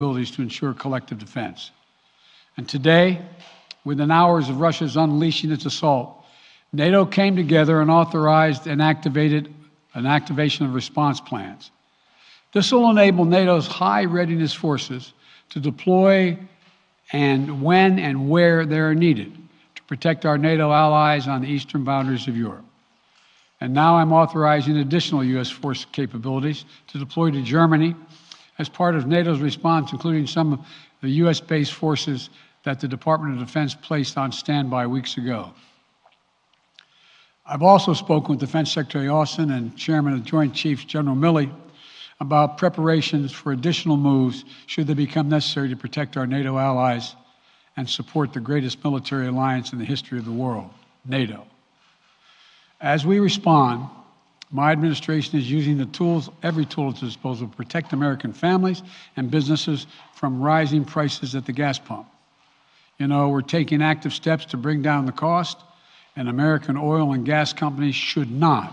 abilities to ensure collective defense. And today, within hours of Russia's unleashing its assault, NATO came together and authorized and activated an activation of response plans. This will enable NATO's high readiness forces to deploy and when and where they are needed to protect our NATO allies on the eastern boundaries of Europe. And now I'm authorizing additional U.S. force capabilities to deploy to Germany as part of NATO's response, including some of the U.S.-based forces that the Department of Defense placed on standby weeks ago. I've also spoken with Defense Secretary Austin and Chairman of the Joint Chiefs, General Milley, about preparations for additional moves should they become necessary to protect our NATO allies and support the greatest military alliance in the history of the world, NATO. As we respond, my administration is using the tools, every tool at its disposal, to protect American families and businesses from rising prices at the gas pump. You know, we're taking active steps to bring down the cost, and American oil and gas companies should not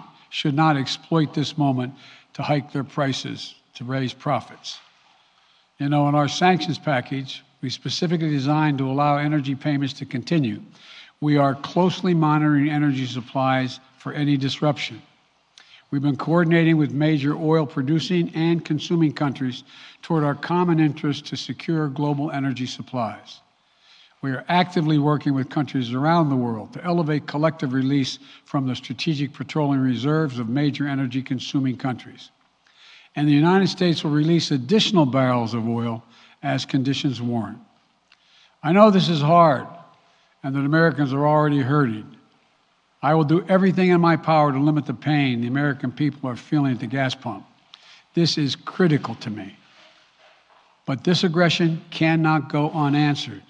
exploit this moment to hike their prices to raise profits. You know, in our sanctions package, we specifically designed to allow energy payments to continue. We are closely monitoring energy supplies for any disruption. We've been coordinating with major oil-producing and consuming countries toward our common interest to secure global energy supplies. We are actively working with countries around the world to elevate collective release from the strategic petroleum reserves of major energy-consuming countries. And the United States will release additional barrels of oil as conditions warrant. I know this is hard and that Americans are already hurting. I will do everything in my power to limit the pain the American people are feeling at the gas pump. This is critical to me. But this aggression cannot go unanswered.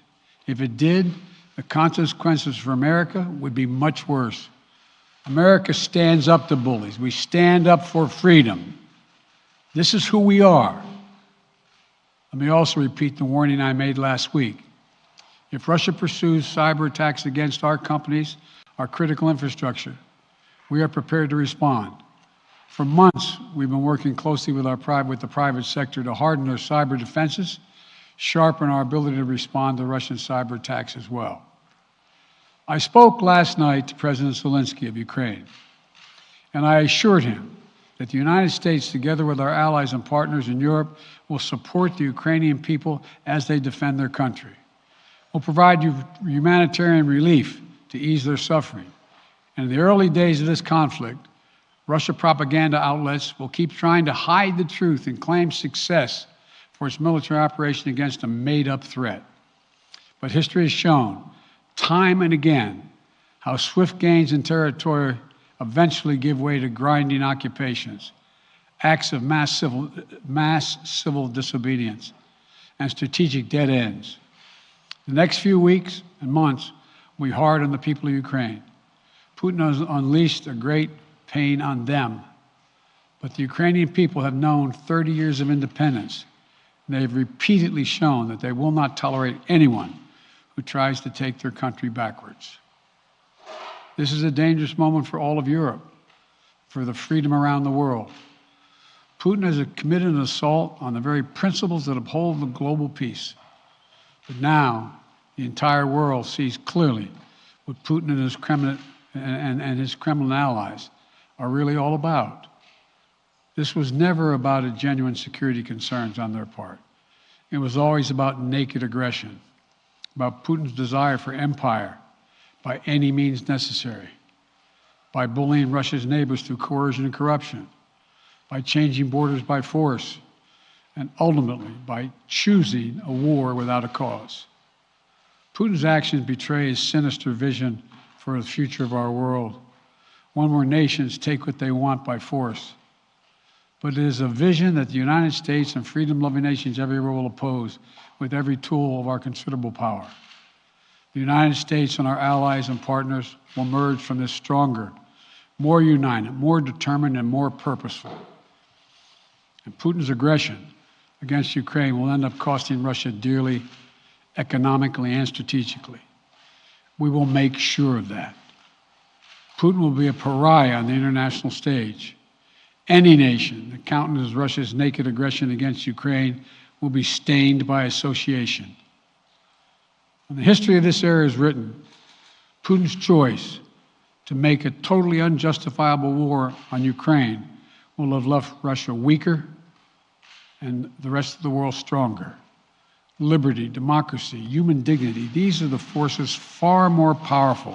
If it did, the consequences for America would be much worse. America stands up to bullies. We stand up for freedom. This is who we are. Let me also repeat the warning I made last week. If Russia pursues cyber attacks against our companies, our critical infrastructure, we are prepared to respond. For months, we've been working closely with the private sector to harden their cyber defenses, sharpen our ability to respond to Russian cyber attacks as well. I spoke last night to President Zelensky of Ukraine, and I assured him that the United States, together with our allies and partners in Europe, will support the Ukrainian people as they defend their country. We'll provide humanitarian relief to ease their suffering. And in the early days of this conflict, Russia propaganda outlets will keep trying to hide the truth and claim success for its military operation against a made-up threat. But history has shown, time and again, how swift gains in territory eventually give way to grinding occupations, acts of mass civil disobedience, and strategic dead ends. The next few weeks and months will be hard on the people of Ukraine. Putin has unleashed a great pain on them, but the Ukrainian people have known 30 years of independence. They have repeatedly shown that they will not tolerate anyone who tries to take their country backwards. This is a dangerous moment for all of Europe, for the freedom around the world. Putin has committed an assault on the very principles that uphold the global peace. But now, the entire world sees clearly what Putin and his Kremlin allies are really all about. This was never about a genuine security concerns on their part. It was always about naked aggression, about Putin's desire for empire by any means necessary, by bullying Russia's neighbors through coercion and corruption, by changing borders by force, and ultimately by choosing a war without a cause. Putin's actions betray his sinister vision for the future of our world, one where nations take what they want by force. But it is a vision that the United States and freedom-loving nations everywhere will oppose with every tool of our considerable power. The United States and our allies and partners will emerge from this stronger, more united, more determined, and more purposeful. And Putin's aggression against Ukraine will end up costing Russia dearly, economically and strategically. We will make sure of that. Putin will be a pariah on the international stage. Any nation that countenances Russia's naked aggression against Ukraine will be stained by association. When the history of this era is written, Putin's choice to make a totally unjustifiable war on Ukraine will have left Russia weaker and the rest of the world stronger. Liberty, democracy, human dignity, these are the forces far more powerful